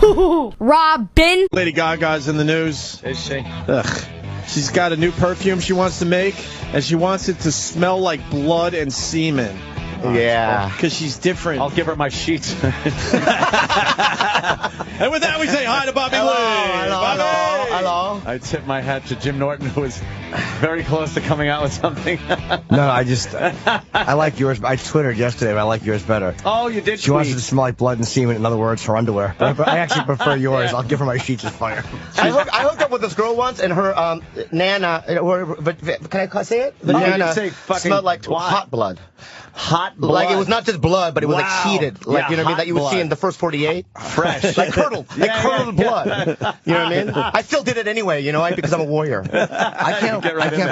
HooHooHooRobin. Lady Gaga's in the news. Is she? Ugh. She's got a new perfume she wants to make, and she wants it to smell like blood and semen. Yeah. Because she's different. I'll give her my sheets. And with that, we say hi to Bobby Lee. Hello. I tip my hat to Jim Norton, who was very close to coming out with something. No, I like yours. I twittered yesterday, but I like yours better. Oh, you did She wants it to smell like blood and semen, in other words, her underwear. But I actually prefer yours. I'll give her my sheets as fire. I hooked up with this girl once, and her Nana, can I say it? Nana smelled like hot blood. Hot blood? Like, it was not just blood, but it was like heated. Like, you know what I mean? That you would see in the first 48. Fresh. Like curdled. Curdled blood. You know what I mean? I still did it anyway, you know, because I'm a warrior. I can't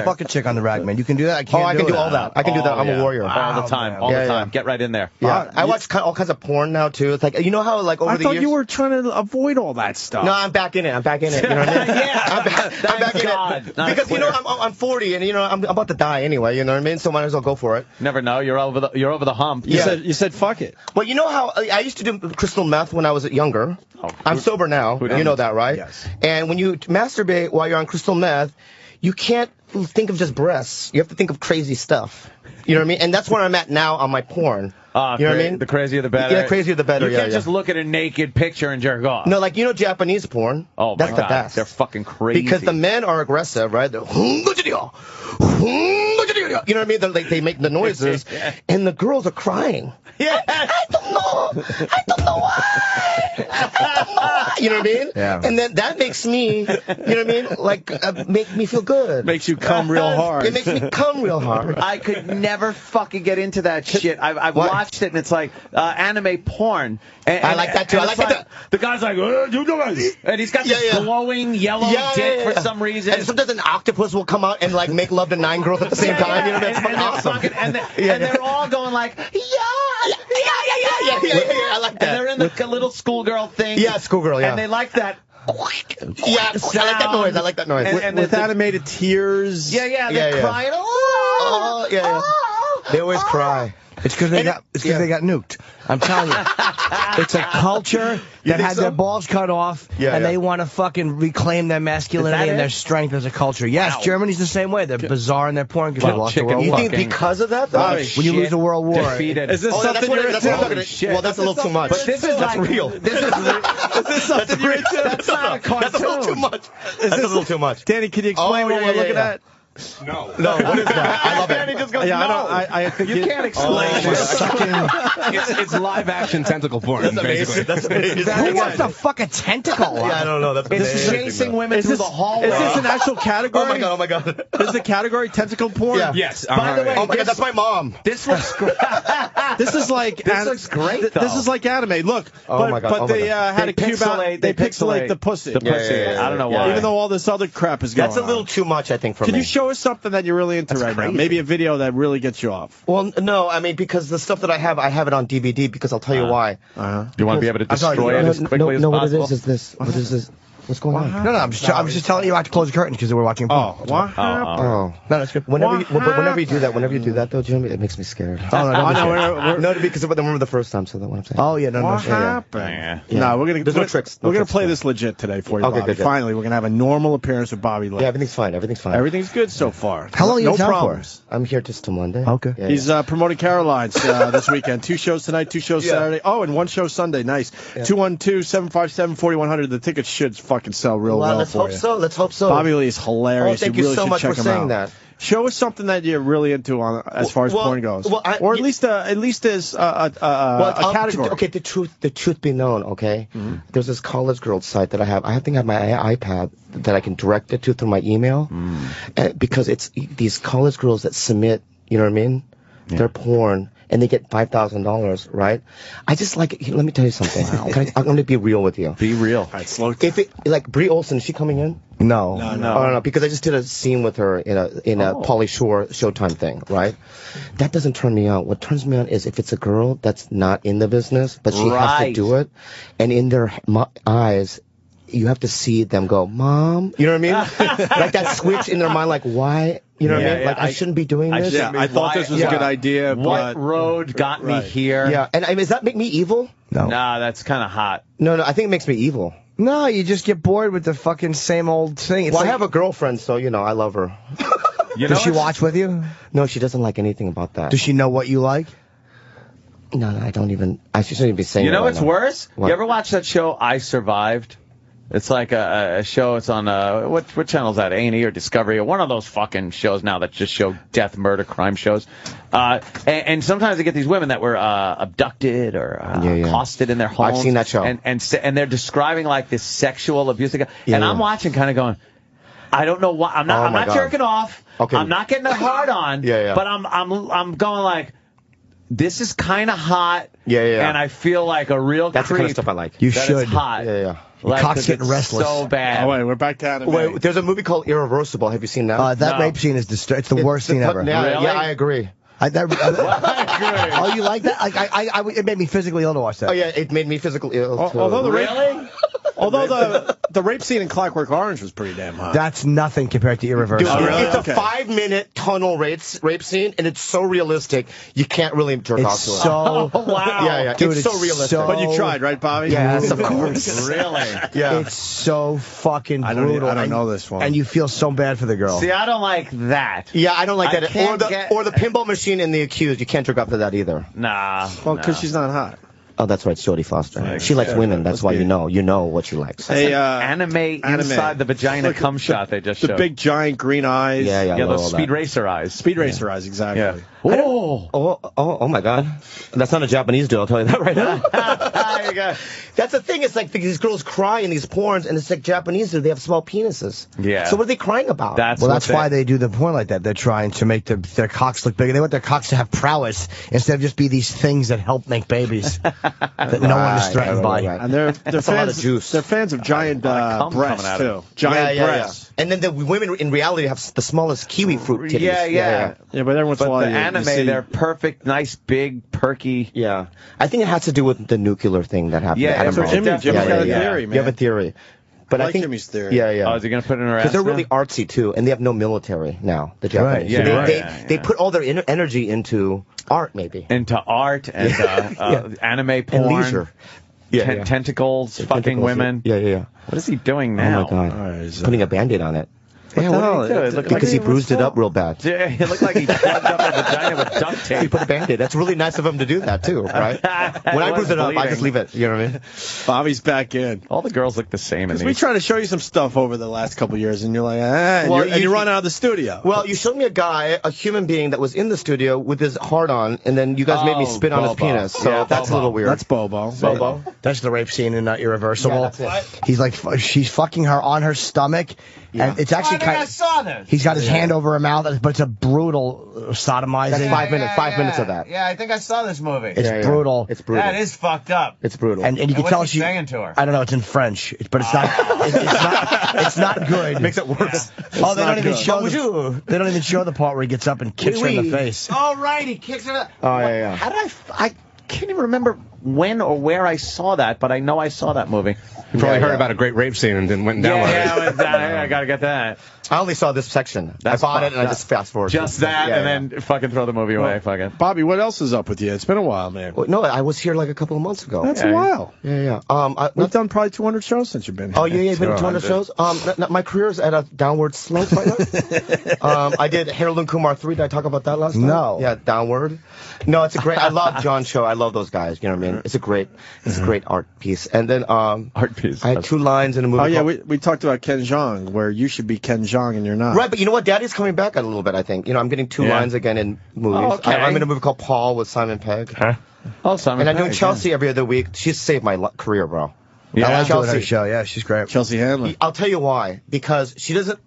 fuck a chick on the rack, man. You can do that? I can't I can do all that. I can do that. I'm a warrior. All the time. All the time. Get right in there. Yeah. I watch all kinds of porn now, too. It's like, you know how, like, over the years... I thought you were trying to avoid all that stuff. No, I'm back in it. You know what I mean? I'm back in it. Because, you know, I'm 40, and, you know, I'm about to die anyway, you know what I mean? So might as well go for it. Never know. You're over the hump. You said fuck it. Well, you know how I used to do crystal meth when I was younger. Oh, I'm sober now. You know that, right? Yes. And when you masturbate while you're on crystal meth, you can't think of just breasts. You have to think of crazy stuff. You know what I mean? And that's where I'm at now on my porn. You know what I mean? The crazier the better. Yeah, the crazier the better. You can't just look at a naked picture and jerk off. No, like, you know Japanese porn? Oh, that's my the God. best. They're fucking crazy. Because the men are aggressive, right? They're, you know what I mean? They make the noises, and the girls are crying. Yeah. I don't know why. You know what I mean? Yeah. And then that makes me, you know what I mean? Like, make me feel good. Makes you come real hard. It makes me come real hard. I could never fucking get into that shit. I've watched it, and it's like anime porn. And I like that too. I like that. The guy's like, and he's got this glowing yellow dick for some reason. And sometimes an octopus will come out and like make love to 9 girls at the same time. You know, that's fucking awesome. And they're all going like, yeah. I like that. And they're in the little schoolgirl thing. Yeah, schoolgirl, yeah. And they like that. Yeah, I like that noise. And with animated tears. They're crying. Oh, yeah. They always cry. It's because they got nuked. I'm telling you. It's a culture that had their balls cut off, and they want to fucking reclaim their masculinity and their strength as a culture. Yes, Germany's the same way. They're bizarre in their porn because they lost the World War. You think because of that, though? When you lose the World War. Defeated. Is this something you're into? Well, that's a little too much. But this is that's real. Is this something you're into? That's not a cartoon. That's a little too much. That's a little too much. Danny, can you explain what we're looking at? No, what is that? I love it. He just goes, I think you can't explain it. It's live action tentacle porn. That's amazing. That's amazing. Who wants to fuck a tentacle? Yeah, I don't know. That's It's chasing women through the hallway. Is this an actual category? Oh my god. Is the category tentacle porn? Yeah. Yes. By the way, Oh my god, that's my mom. this looks great. This is like This looks great, though. This is like anime. Look, but they had a cube out. They pixelate the pussy. The pussy. I don't know why. Even though all this other crap is going on. That's a little too much, I think, for me. Can you show us something that you're really into right now? Maybe a video that really gets you off. Well, no, I mean, because the stuff that I have it on DVD, because I'll tell you why. You want to be able to destroy it as quickly as possible? What it is this. What is this? What's going on? No, I'm just telling you I have to close the curtains because we're watching porn. What happened? No, that's good. Whenever you do that, though, Jimmy, it makes me scared. No, because I remember the first time, so that's what I'm saying. Oh, yeah, no. What happened? No, we're gonna. There's no tricks. We're gonna play this legit today for you, Bobby. Good. Finally, we're gonna have a normal appearance with Bobby Lee. Yeah, everything's fine. Everything's good so far. How long are you in town problems. for? I'm here just till Monday. Okay. Yeah, He's promoting Caroline's this weekend. 2 shows tonight, 2 shows Saturday. Oh, and 1 show Sunday. Nice. 212-757-4100. The tickets should fucking sell real well let's hope so. Let's hope so. Bobby Lee is hilarious. Thank you really so much should for check him saying out. that. Show us something that you're really into as far as porn goes, or at least as a category. Okay, the truth be known. Okay, there's this college girls site that I have. I think I have my iPad that I can direct it to through my email, because it's these college girls that submit. You know what I mean? Yeah. Their porn. And they get $5,000, right? I just like it. Let me tell you something. I'm going to be real with you. Be real. All right, slow down. Like Brie Olson, is she coming in? No. No, because I just did a scene with her in a Pauly Shore Showtime thing, right? That doesn't turn me on. What turns me on is if it's a girl that's not in the business, but she has to do it, and in their eyes, you have to see them go, Mom. You know what I mean? Like that switch in their mind, like, why You know what I mean? Like, I shouldn't be doing this. I thought this was a good idea, but... What road got me here? Yeah, and does that make me evil? No. Nah, that's kind of hot. No, I think it makes me evil. No, you just get bored with the fucking same old thing. It's I have a girlfriend, so, I love her. Does she watch with you? No, she doesn't like anything about that. Does she know what you like? No, I don't even... I shouldn't even be saying You know what's worse? What? You ever watch that show, I Survived? It's like a show. It's on what channel is that? A&E or Discovery or one of those fucking shows now that just show death, murder, crime shows. And sometimes they get these women that were abducted or accosted in their homes. I've seen that show. And they're describing like this sexual abuse. And I'm watching, kind of going, I don't know why. I'm not jerking off. Okay. I'm not getting a hard on. But I'm going like, this is kind of hot. And I feel like a real creep. That's the kind of stuff I like. You should. It's hot. Like, cock's getting restless. So bad. Oh, wait, we're back to anime. Wait, there's a movie called Irreversible. Have you seen that? That rape scene is it's the worst scene ever. Yeah, really? I agree. Oh, you like that? It made me physically ill to watch that. Oh yeah, it made me physically ill too. Although the rape scene in Clockwork Orange was pretty damn hot. That's nothing compared to Irreversible. Dude, it's a 5-minute tunnel rape scene, and it's so realistic you can't really jerk off to it. Wow. Yeah, dude, it's so realistic. But you tried, right, Bobby? Yes, of course. Really? Yeah. It's so fucking brutal. I don't know this one. And you feel so bad for the girl. See, I don't like that. Yeah, I don't like that. Or the pinball machine in The Accused. You can't jerk off to that either. Nah. Well, because she's not hot. Oh, that's right, it's Jodie Foster. She likes women. That's why you know what she likes. Hey, anime inside the vagina cum shot they just showed. The big giant green eyes. Yeah, those Speed Racer eyes. Speed Racer eyes, exactly. Yeah. Oh my God. That's not a Japanese dude, I'll tell you that right now. There you go. That's the thing, it's like these girls cry in these porns, and it's like Japanese dude, they have small penises. Yeah. So what are they crying about? That's why they do the porn like that. They're trying to make their cocks look bigger. They want their cocks to have prowess instead of just be these things that help make babies that no one is threatened by. And they're fans of juice. They're fans of giant breasts too. Giant breasts. And then the women in reality have the smallest kiwi fruit titties. Yeah, but every once in a while the anime, they're perfect, nice, big, perky. Yeah. I think it has to do with the nuclear thing that happened. Yeah, so Jimmy's got a theory, man. You have a theory. But I think Jimmy's theory. Yeah. Oh, is he going to put it in her ass? Because they're really artsy, too, and they have no military now, the Japanese. Right. They put all their energy into art, maybe. Into art and anime porn. And leisure. Tentacles, fucking women. Yeah. What is he doing now? Oh, my God. Putting a Band-Aid on it. Yeah, what did he do? Because he bruised it up real bad. Yeah, it looked like he plugged up a vagina with duct tape. He put a Band-Aid. That's really nice of him to do that, too, right? When I bruise it up, I just leave it. You know what I mean? Bobby's back in. All the girls look the same in these. We try to show you some stuff over the last couple of years, and you're like, and you run out of the studio. Well, you showed me a human being that was in the studio with his heart on, and then you guys made me spit on his penis. So that's a little weird. That's Bobo. That's the rape scene in Irreversible. Yeah, that's it. He's like, she's fucking her on her stomach, and it's actually kind of. I saw this. He's got his hand over her mouth, but it's a brutal sodomizing. That's 5 minutes. 5 minutes of that. Yeah, I think I saw this movie. It's brutal. It's brutal. That is fucked up. It's brutal. And you can tell she's saying to her. I don't know. It's in French, but it's not. It's not good. It makes it worse. Oh, they don't even show. They don't even show the part where he gets up and kicks her in the face. Oh right, he kicks her. Oh yeah. How did I can't even remember when or where I saw that, but I know I saw that movie. You probably heard about a great rape scene and then went and downloaded it. Yeah, I went down. I gotta get that. I only saw this section. I bought it and I just fast forward. Just that, and then fucking throw the movie away. Fucking. Bobby, what else is up with you? It's been a while, man. Well, no, I was here like a couple of months ago. That's a while. Yeah. We've done probably 200 shows since you've been here. Oh yeah, you've been to 200 shows. My career is at a downward slope right now. I did Harold Kumar 3. Did I talk about that last time? No. Yeah, downward. No, it's a great. I love John's show. I love those guys. You know what I mean? It's a great art piece. And then art piece. I had 2 lines in a movie. Oh yeah, we talked about Ken Jeong, where you should be Ken Jeong and you're not. Right, but you know what? Daddy's coming back a little bit. I think. I'm getting 2 lines again in movies. Oh, okay. I'm in a movie called Paul with Simon Pegg. Huh? Oh, Simon. And I'm doing Chelsea every other week. She's saved my career, bro. Yeah, I like Chelsea. Her show. Yeah, she's great. Chelsea Handler. I'll tell you why. Because she doesn't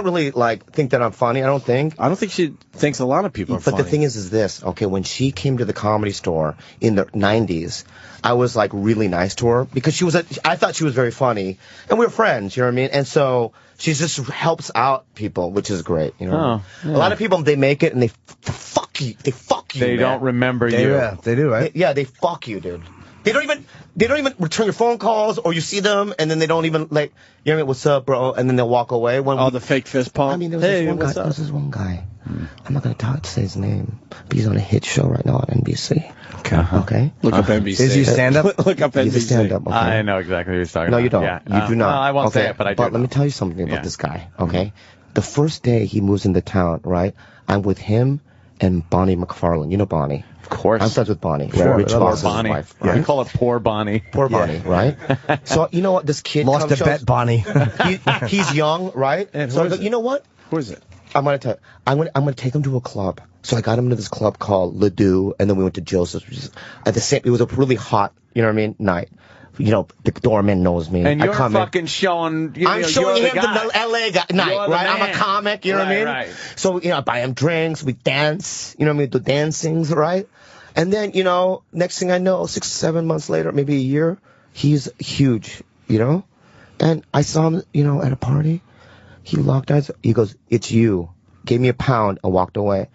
really think that I'm funny. I don't think she thinks a lot of people are funny. But the thing is this. Okay, when she came to the Comedy Store in the 90s, I was like really nice to her because I thought she was very funny, and we were friends. You know what I mean? And so she just helps out people, which is great. You know, a lot of people they make it and they fuck you. They fuck you. They don't remember you. Yeah, they do, right? Yeah, they fuck you, dude. They don't even. they don't even return your phone calls, or you see them and then they don't even like, you know what I mean, what's up, bro? And then they'll walk away. The fake fist pump. I mean, there was this one guy. I'm not gonna say his name, but he's on a hit show right now on NBC. Okay. Look up NBC. Is he stand up? Look up NBC. He's a stand up. Okay? I know exactly who you're talking about. No, you don't. Yeah. You do not. I won't say it, but I do. But let me tell you something about this guy. Okay. The first day he moves into town, right? I'm with him and Bonnie McFarlane. You know Bonnie. Of course. I'm friends with Bonnie. Sure. Rich Poor Voss's Bonnie. wife. Yeah. Right? We call it poor Bonnie. Poor Bonnie, right? So, you know what? This kid lost a bet, Bonnie. He's young, right? And so I go, you know what? Who is it? I'm gonna tell you. I'm gonna take him to a club. So I got him into this club called Ledoux, and then we went to Joseph's, which is at the same. It was a really hot, you know what I mean, night. You know, the doorman knows me. And you're fucking showing. I'm showing him the LA guy night, right? I'm a comic, you know what I mean? Right. So, you know, I buy him drinks, we dance, you know what I mean? Do dancings, right? And then, you know, next thing I know, 6, 7 months later, maybe a year, he's huge, you know? And I saw him, you know, at a party. He locked eyes. He goes, "It's you." Gave me £1 and walked away.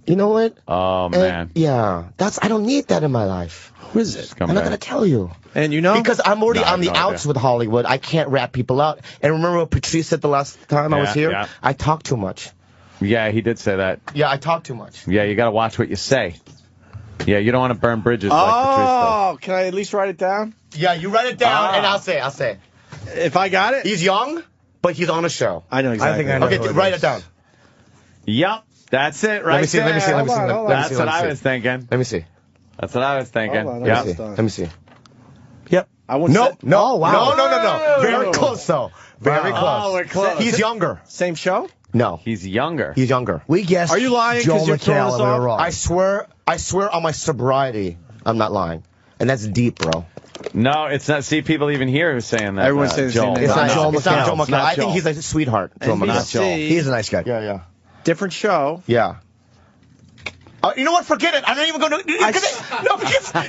You know what? Oh, man. Yeah. I don't need that in my life. Who is it? I'm not going to tell you. And you know? Because I'm already on the outs with Hollywood. I can't rat people out. And remember what Patrice said the last time I was here? Yeah. I talk too much. Yeah, he did say that. Yeah, I talk too much. Yeah, you got to watch what you say. Yeah, you don't want to burn bridges like Patrice does. Can I at least write it down? Yeah, you write it down and I'll say. If I got it? He's young, but he's on a show. I know exactly. I think I know. Okay, write it down. Yep, that's it right there. Let me see. That's what I was thinking. Let me see. That's what I was thinking. Hold on, Yep. Let me see. Yep. I wouldn't say. No. Oh, wow. No. Very close, though. Very close. Oh, we're close. He's younger. Same show? No. He's younger. He's younger. We guessed. Are you lying Joel because you're throwing us McHale, and we were off? wrong. I swear on my sobriety, I'm not lying. And that's deep, bro. No, it's not. See, people even here who's saying that. Everyone's saying the Joel. same It's thing. not Joel It's McHale. not Joel. I think he's a sweetheart, Joel NBC. McHale. Joel. He's a nice guy. Yeah. Different show. Yeah. You know what? Forget it. I'm not even going to. No, because Fine.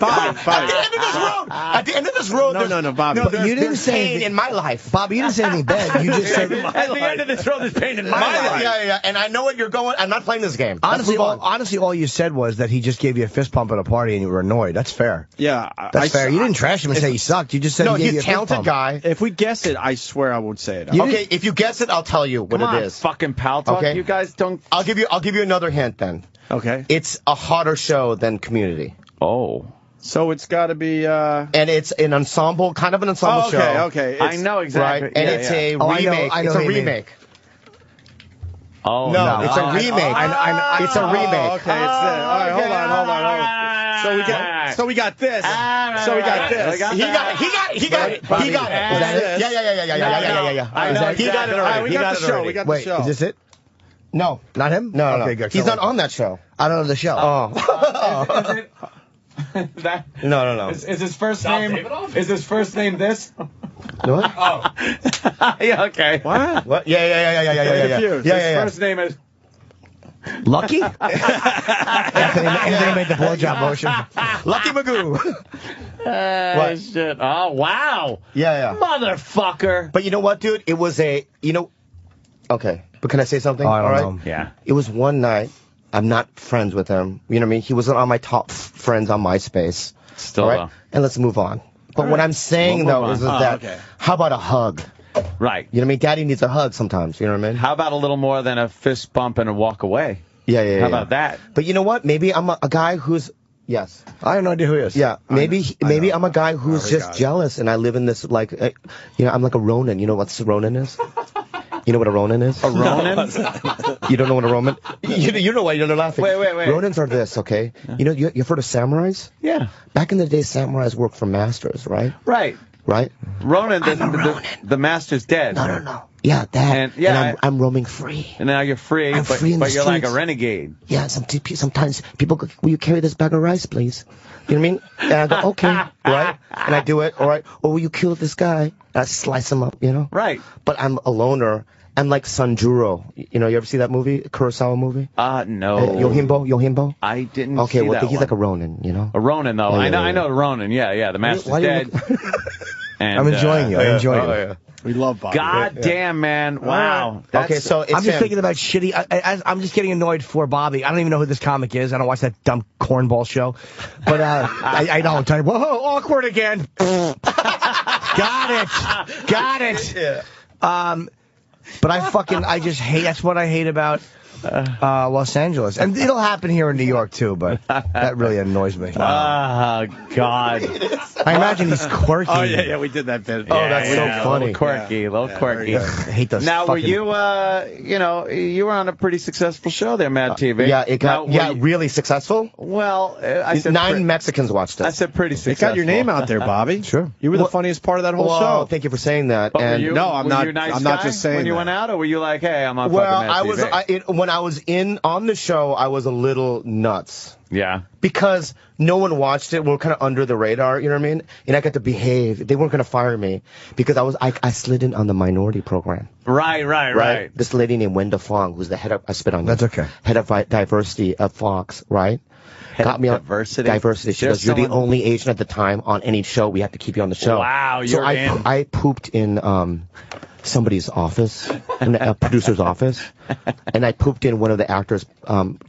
at the end of this road, No, Bobby. there's You didn't say pain anything- in my life. Bobby, you didn't say anything bad. You just said. At the end of this road, there's pain in my life. Yeah. And I know what you're going. I'm not playing this game. Honestly, all you said was that he just gave you a fist pump at a party and you were annoyed. That's fair. Yeah. That's fair. You didn't trash him and say he sucked. You just said No, he gave he's you a a fist talented pump. guy. If we guess it, I swear I would say it. Okay, if you guess it, I'll tell you what Come it on, is. fucking pal talk. Okay. You guys don't. I'll give you another hint then. Okay. It's a hotter show than Community. Oh. So it's got to be. And it's an ensemble, kind of an ensemble show. Okay. I know exactly. Right? And it's a remake. I know it's a what you mean. remake. Oh No, it's a remake. It's a remake. Oh, okay. It's all right. Hold on. So we got this. So we got this. He got it. Bobby, He got it. is that it? Yeah. I know. He got it already. We got the show. We got the Wait, show. is this it? No. Not him? No. Okay, good. He's not on that show. I don't know the show. Oh. That, No. Is his first name? Is his first name this? What? Oh. Yeah. Okay. What? Yeah. Confused. His first name is. Lucky? Anthony made the blowjob motion. Lucky Magoo. What? Shit. Oh, wow. Yeah. Motherfucker. But you know what, dude? It was okay. But can I say something? I don't All know. Yeah. It was one night. I'm not friends with him. You know what I mean? He wasn't on my top friends on MySpace. Still, all right? And let's move on. But what I'm saying, We'll though, move is on. that, how about a hug? Right. You know what I mean? Daddy needs a hug sometimes. You know what I mean? How about a little more than a fist bump and a walk away? Yeah. How about that? But you know what? Maybe I'm a guy who's... Yes. I have no idea who he is. Yeah. Maybe I'm a guy who's just jealous, and I live in this, like... I'm like a Ronin. You know what a Ronin is? You know what a Ronin is? A Ronin? You don't know what a Ronin... You know why you're laughing. Wait. Ronins are this, okay? You know, you've heard of samurais? Yeah. Back in the day, samurais worked for masters, right? Right. Right? Ronin, Ronin. the master's dead. No. Yeah, that. And I'm roaming free. And now you're free, I'm but, free in but the you're like a streets. renegade. Yeah, sometimes people go, will you carry this bag of rice, please? You know what I mean? And I go, okay, right? And I do it, all right? Or will you kill this guy? And I slice him up, you know? Right. But I'm a loner. I'm like Sanjuro. You know, you ever see that movie, Kurosawa movie? No. Yohimbo? I didn't okay, see well, that he's one. like a Ronin, you know? A Ronin, though. Yeah, I know Ronin. Yeah. The master's Why dead. you And, I'm enjoying you. I'm enjoying you. Yeah. We love Bobby. God damn, man. Wow. Okay, so I'm just thinking about shitty. I'm just getting annoyed for Bobby. I don't even know who this comic is. I don't watch that dumb cornball show. But I don't. Whoa, awkward again. Got it. Yeah. But I just hate. That's what I hate about Los Angeles, and it'll happen here in New York too. But that really annoys me. Oh God! I imagine he's quirky. Oh yeah, we did that bit. Oh, that's so funny. A little quirky. I hate those. Now, were you, you were on a pretty successful show there, Mad TV. Yeah, it got really successful. Well, I said 9 Mexicans watched it. I said pretty successful. It got your name out there, Bobby. Sure. You were the funniest part of that whole show. Thank you for saying that. But and no, I'm not. You a nice I'm not guy just saying when you that. went out, or were you like, hey, I'm on well, fucking Mad TV? when I was on the show, I was a little nuts. Yeah. Because no one watched it. We were kind of under the radar, you know what I mean? And I got to behave. They weren't going to fire me because I slid in on the minority program. Right. This lady named Wenda Fong, who's the head of, I spit on you. That's okay. Head of diversity at Fox, right? Got me on diversity. She goes, you're the only Asian at the time on any show. We have to keep you on the show. Wow, you're in. I pooped in somebody's office, in a producer's office, and I pooped in one of the actors'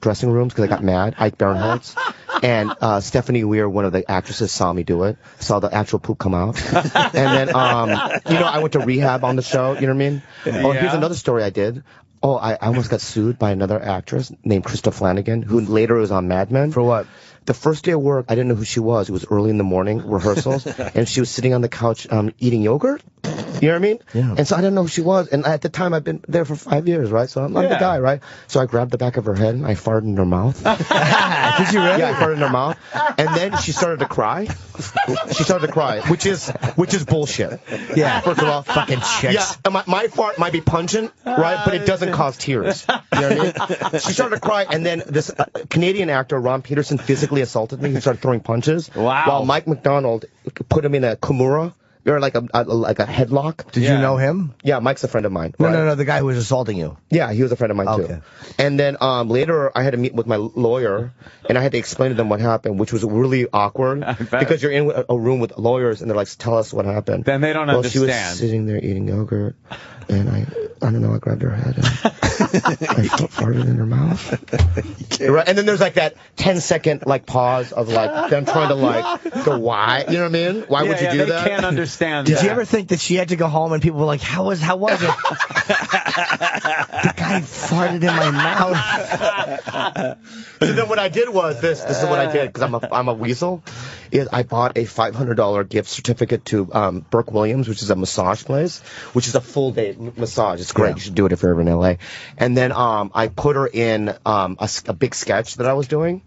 dressing rooms because I got mad. Ike Barinholtz and Stephanie Weir, one of the actresses, saw me do it. Saw the actual poop come out, and then I went to rehab on the show. You know what I mean? Yeah. Oh, here's another story I did. Oh, I almost got sued by another actress named Krista Flanagan, who later was on Mad Men. For what? The first day of work, I didn't know who she was. It was early in the morning, rehearsals, and she was sitting on the couch eating yogurt. You know what I mean? Yeah. And so I didn't know who she was. And at the time, I've been there for 5 years, right? So I'm the guy, right? So I grabbed the back of her head and I farted in her mouth. Did you really? Yeah, I farted in her mouth. And then she started to cry. Which is bullshit. Yeah. First of all, fucking chicks. Yeah, my fart might be pungent, right? But it doesn't cause tears. You know what I mean? She started to cry, and then this Canadian actor, Ron Peterson, physically assaulted me. He started throwing punches. Wow. While Mike McDonald put him in a kimura. Or like a headlock. Did you know him? Yeah, Mike's a friend of mine. No, the guy who was assaulting you. Yeah, he was a friend of mine too. And then later I had to meet with my lawyer, and I had to explain to them what happened, which was really awkward because you're in a room with lawyers, and they're like, "Tell us what happened." Then they don't understand. She was sitting there eating yogurt, and I don't know, I grabbed her head and I farted in her mouth. Right? And then there's like that 10-second like pause of like them trying to like go, why? You know what I mean? Why would you do that? They can't understand. Did you ever think that she had to go home and people were like, how was it? The guy farted in my mouth. So then what I did was this is what I did, because I'm a weasel, is I bought a $500 gift certificate to Burke Williams, which is a massage place, which is a full day massage. It's great. Yeah. You should do it if you're ever in LA. And then I put her in a big sketch that I was doing.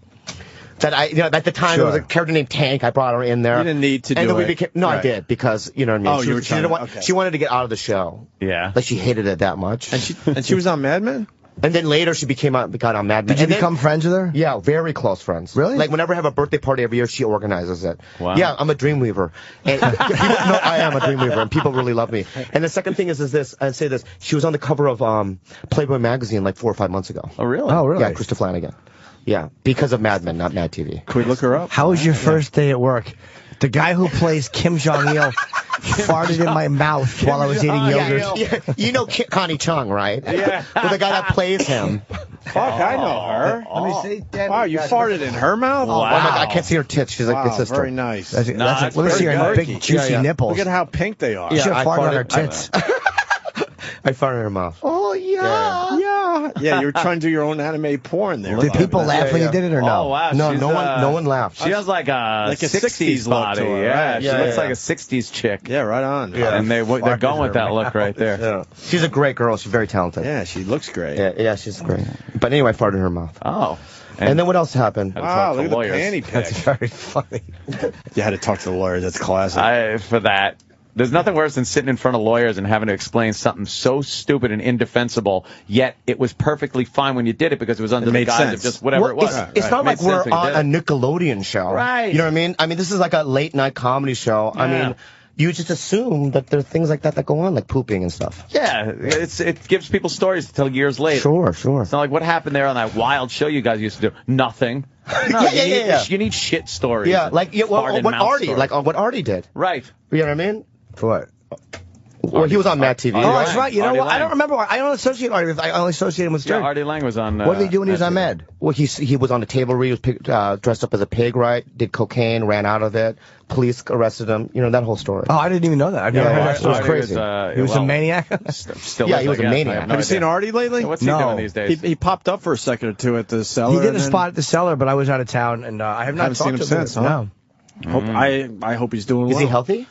That at the time, there was a character named Tank. I brought her in there. You didn't need to and do then it. I did, because, you know what I mean? Oh, she wanted to get out of the show. Yeah. Like, she hated it that much. And she was on Mad Men? And then later she got on Mad Men. Did you become friends with her? Yeah, very close friends. Really? Like, whenever I have a birthday party every year, she organizes it. Wow. Yeah, I'm a dreamweaver. And I am a dreamweaver, and people really love me. And the second thing is this, I'd say this, she was on the cover of Playboy magazine like 4 or 5 months ago. Oh, really? Oh, really? Yeah, Krista Flanagan. Yeah, because of Mad Men, not Mad TV. Can we look her up? How was your first day at work? The guy who plays Kim Jong-il farted in my mouth while I was eating yogurt. Yeah, you know Connie Chung, right? Yeah. Well, the guy that plays him. Fuck, I know her. Let me see. Wow, you farted in her mouth? Wow. Oh my God, I can't see her tits. She's like wow, the sister. very nice. Let me see her big juicy nipples. Look at how pink they are. She should have farted on her tits. I farted in her mouth. Oh, yeah. Yeah, you were trying to do your own anime porn there. Did people laugh when you did it or no? Oh, wow. No one laughed. She has like a 60s body. Look to her, yeah, right? She looks like a 60s chick. Yeah, right on. Yeah. And they're going with that look right there. Yeah. She's a great girl. She's very talented. Yeah, she looks great. Yeah, she's great. But anyway, I farted in her mouth. Oh. And then what else happened? Wow, look at the panty pick. That's very funny. You had to talk to the lawyers. That's classic. For that. There's nothing worse than sitting in front of lawyers and having to explain something so stupid and indefensible, yet it was perfectly fine when you did it because it was under the guise of just whatever it was. It's not like we're on a Nickelodeon show. Right. You know what I mean? I mean, this is like a late-night comedy show. Yeah. I mean, you just assume that there are things like that go on, like pooping and stuff. Yeah, it gives people stories to tell years later. Sure. It's not like what happened there on that wild show you guys used to do. Nothing. No, you need shit stories. Yeah, like what Artie did. Right. You know what I mean? Well, he was on Mad TV. Oh, that's right. You know what? I don't remember. I don't associate Artie with. I only associate him with Stern. Yeah, Artie Lang was on. What did he do when he was on Mad? Well, he was on the table read. He was dressed up as a pig, right? Did cocaine, ran out of it. Police arrested him. You know that whole story. Oh, I didn't even know that. I've never heard that. It was crazy. He was a maniac. Still yeah, he was a maniac. Have you seen Artie lately? What's he doing these days? He popped up for a second or two at the Cellar. He did a spot at the Cellar, but I was out of town, and I have not seen him since. No. I hope he's doing well. Is he healthy?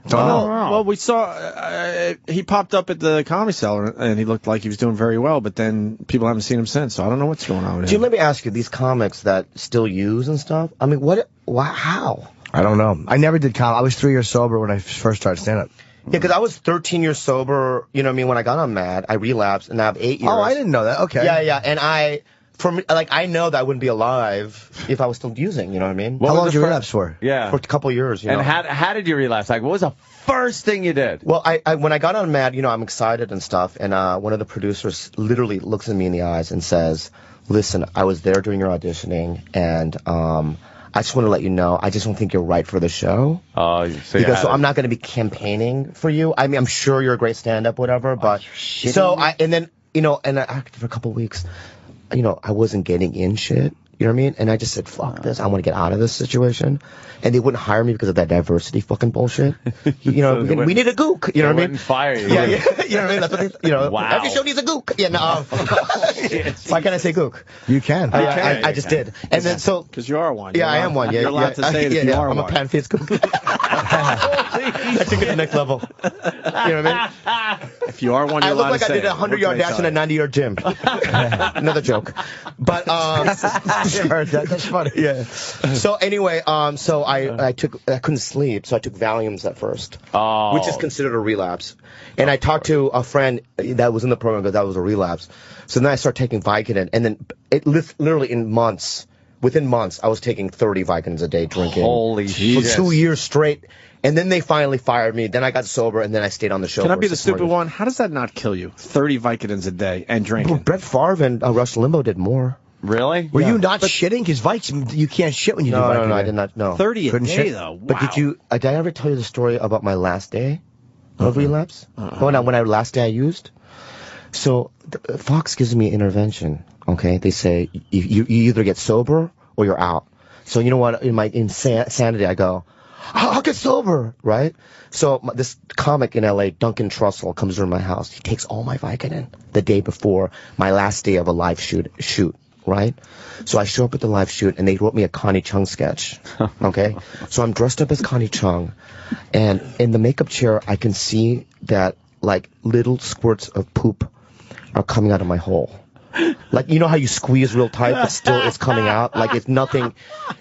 Well, we saw he popped up at the Comedy Cellar, and he looked like he was doing very well, but then people haven't seen him since, so I don't know what's going on with him. Jim, let me ask you, these comics that still use and stuff, I mean, how? I don't know. I never did comedy. I was 3 years sober when I first started stand-up. Yeah, because I was 13 years sober, you know what I mean, when I got on Mad, I relapsed, and I have 8 years. Oh, I didn't know that. Okay. Yeah, and I know that I wouldn't be alive if I was still using, you know what I mean? How long did you relapse for? Yeah. For a couple of years, you know. And how did you relapse? Like, what was the first thing you did? Well, when I got on Mad, you know, I'm excited and stuff, and one of the producers literally looks at me in the eyes and says, listen, I was there during your auditioning, and I just want to let you know, I just don't think you're right for the show. Oh, so I'm not going to be campaigning for you. I mean, I'm sure you're a great stand-up, whatever, but and then, you know, and I acted for a couple of weeks. You know, I wasn't getting in shit. You know what I mean? And I just said, fuck this. I want to get out of this situation. And they wouldn't hire me because of that diversity fucking bullshit. You know, So we need a gook. You know what I mean? Wouldn't fire you. Yeah. You know what I mean? That's what they, you know, wow. Every show needs a gook. Yeah, no. Why can't I say gook? You can. I just did. And then so. Because you are one. Yeah, I am one. Yeah, you're allowed to say it if you are I'm one. a pan-faced gook. I took it to the next level. You know what I mean? If you are one, you're allowed to say it. I look like I did a 100-yard dash in a 90-yard gym. Another joke. But, I heard that. That's funny. Yeah. So anyway, so I couldn't sleep, so I took Valiums at first, which is considered a relapse. And I talked to a friend that was in the program because that was a relapse. So then I started taking Vicodin, and then literally within months, I was taking 30 Vicodins a day drinking. Holy shit. For 2 years straight. And then they finally fired me. Then I got sober, and then I stayed on the show. Can I be the stupid one? How does that not kill you? 30 Vicodins a day and drinking. Brett Favre and Rush Limbaugh did more. Really? Were you not shitting? Because Vicks, you can't shit when you do Vicodin. No, I did not. No. 30 Couldn't a day, shit? though. Wow. But did I ever tell you the story about my last day of relapse? When last day I used? So Fox gives me intervention. Okay, they say you either get sober or you're out. So you know what? In my insanity, I go, I'll get sober, right? So this comic in L.A., Duncan Trussell, comes to my house. He takes all my Vicodin the day before my last day of a live shoot, right? So I show up at the live shoot, and they wrote me a Connie Chung sketch, okay? So I'm dressed up as Connie Chung, and in the makeup chair, I can see that, like, little squirts of poop are coming out of my hole. Like, you know how you squeeze real tight, but still it's coming out? Like, it's nothing.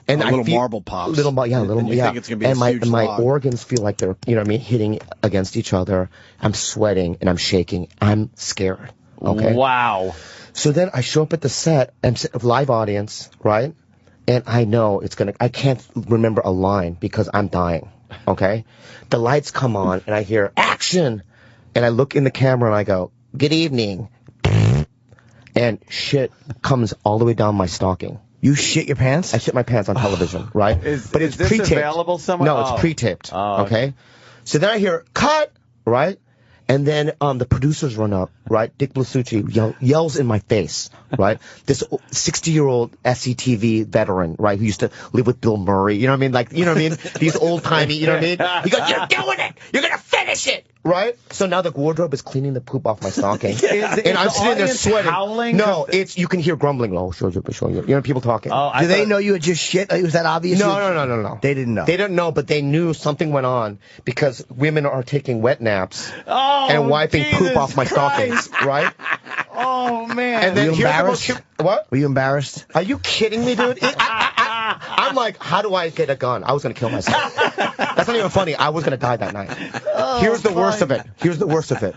And little marble pops. Think it's gonna be and my organs feel like they're, you know what I mean, hitting against each other. I'm sweating, and I'm shaking. I'm scared, okay? Wow. So then I show up at the set, and live audience, right? And I know I can't remember a line because I'm dying, okay? The lights come on, and I hear, action! And I look in the camera, and I go, good evening. And shit comes all the way down my stocking. You shit your pants? I shit my pants on television, right? But it's pre-taped. Available somewhere? No, it's pre-taped, okay? So then I hear, cut, right? And then the producers run up, right? Dick Blasucci yells in my face, right? This 60-year-old SCTV veteran, right, who used to live with Bill Murray, you know what I mean? Like, you know what I mean? These old-timey, you know what I mean? He goes, you're doing it! You're gonna finish it! Right? So now the wardrobe is cleaning the poop off my stocking. And I'm sitting there sweating. Howling? No, you can hear grumbling. Oh, show you. You know, people talking. Do they know you had just shit? Was that obvious? No. They didn't know. They didn't know, but they knew something went on because women are taking wet naps and wiping poop off my stockings, right? Oh, man. And then were you embarrassed? What? Were you embarrassed? Are you kidding me, dude? I'm like, how do I get a gun? I was going to kill myself. That's not even funny. I was going to die that night. Here's the worst of it.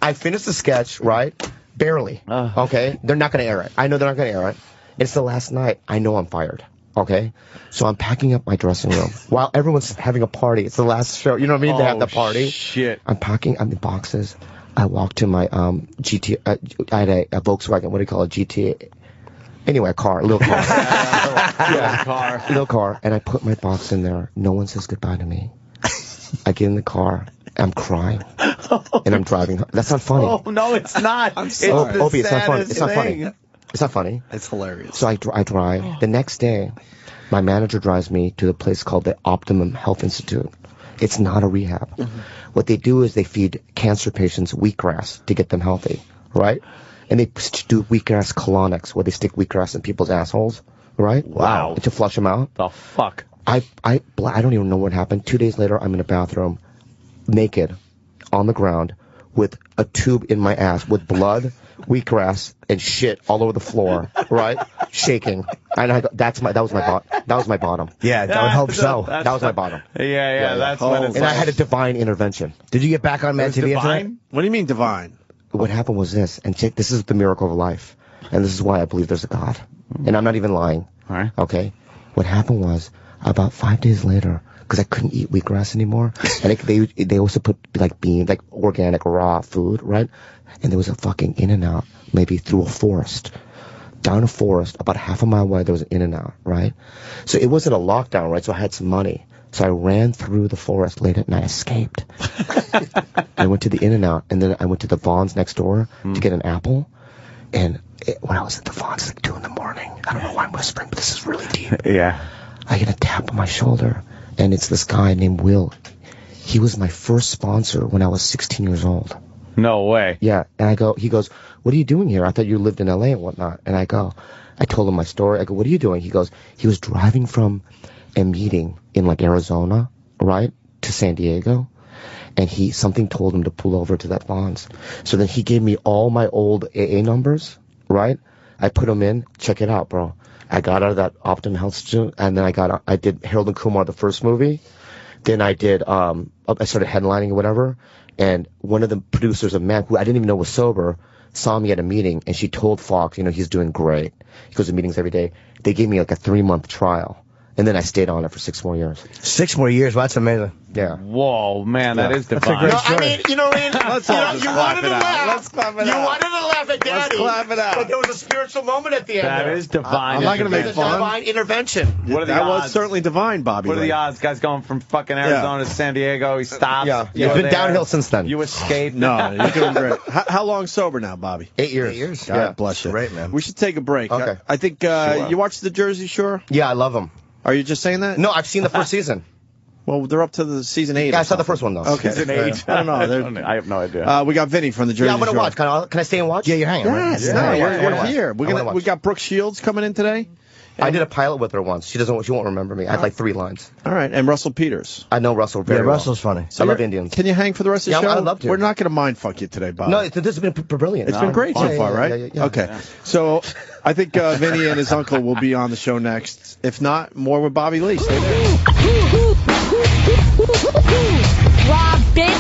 I finished the sketch, right? Barely. Okay? They're not going to air it. I know they're not going to air it. It's the last night. I know I'm fired. Okay? So I'm packing up my dressing room while everyone's having a party. It's the last show. You know what I mean? They have the party. Shit. I'm in boxes. I walked to my GT. I had a Volkswagen. What do you call it? GT. Anyway, a little car. Little car. And I put my box in there. No one says goodbye to me. I get in the car. I'm crying, and I'm driving. That's not funny. Oh no, it's not. I'm sorry. Opie, it's not funny. It's not funny. It's not funny. It's hilarious. So I drive. The next day, my manager drives me to a place called the Optimum Health Institute. It's not a rehab. What they do is they feed cancer patients wheatgrass to get them healthy, right? And they do wheatgrass colonics, where they stick wheatgrass in people's assholes, right? Wow. To flush them out. The fuck? I don't even know what happened. 2 days later, I'm in a bathroom, naked, on the ground, with a tube in my ass, with blood, wheatgrass, and shit all over the floor, right? Shaking. And I go, that was my bottom. Yeah, that would hope so. That was my bottom. Yeah. That's when it's. And I had a divine intervention. Did you get back on Mad TV after that? What do you mean divine? What happened was this, and check, this is the miracle of life, and this is why I believe there's a God. And I'm not even lying. All right. Okay? What happened was, about 5 days later, because I couldn't eat wheatgrass anymore, and they also put like beans, like organic raw food, right? And there was a fucking In-N-Out, maybe through a forest. Down a forest, about half a mile away, there was an In-N-Out, right? So it wasn't a lockdown, right? So I had some money. So I ran through the forest late at night, escaped. I went to the In-N-Out, and then I went to the Vons next door to get an apple. And when I was at the Vons, like 2 in the morning, I don't know why I'm whispering, but this is really deep. Yeah. I get a tap on my shoulder, and it's this guy named Will. He was my first sponsor when I was 16 years old. No way. Yeah, and he goes, what are you doing here? I thought you lived in L.A. and whatnot. And I told him my story. I go, what are you doing? He goes, he was driving from a meeting in like Arizona, right, to San Diego, and something told him to pull over to that Vons. So then he gave me all my old AA numbers, right? I put them in. Check it out, bro. I got out of that Optimum Health Institute, and then I did Harold and Kumar, the first movie. Then I did, I started headlining or whatever, and one of the producers of Man, who I didn't even know was sober, saw me at a meeting, and she told Fox, he's doing great. He goes to meetings every day. They gave me like a 3-month trial. And then I stayed on it for 6 more years. 6 more years? Well, that's amazing. Yeah. Whoa, man, that is divine. That's a great story. I mean, you know what I mean? Let's all just clap it out. Let's clap it out. You wanted to laugh at Daddy. Let's clap it out. But there was a spiritual moment at the end. That is divine. I'm not going to make fun. Divine intervention. What are the that odds? was certainly divine, Bobby. What are the odds? Guy's going from fucking Arizona to San Diego. He stops. Yeah. It's been downhill since then. You escaped. No, you're doing great. How long sober now, Bobby? 8 years. 8 years? God bless you. Great, man. We should take a break. Okay. I think you watched the Jersey Shore? Yeah, I love them. Are you just saying that? No, I've seen the first season. Well, they're up to the season 8. Yeah, I saw the first one, though. Okay. Season 8. I don't know. I have no idea. We got Vinny from the Jersey Yeah, I'm going to Shore. watch. Can I stay and watch? Yeah, you're hanging, right? Yes, no, we're watch. here. I wanna watch. We got Brooke Shields coming in today. I did a pilot with her once. She won't remember me. I had like 3 lines. All right, and Russell Peters. I know Russell very well. Russell's funny. I love Indians. Can you hang for the rest of the show? I'd love to. We're not going to mind fuck you today, Bob. No, this has been brilliant. It's been great so far, right? Yeah. Okay. So I think Vinny and his uncle will be on the show next. If not, more with Bobby Lee. Stay there. Robin.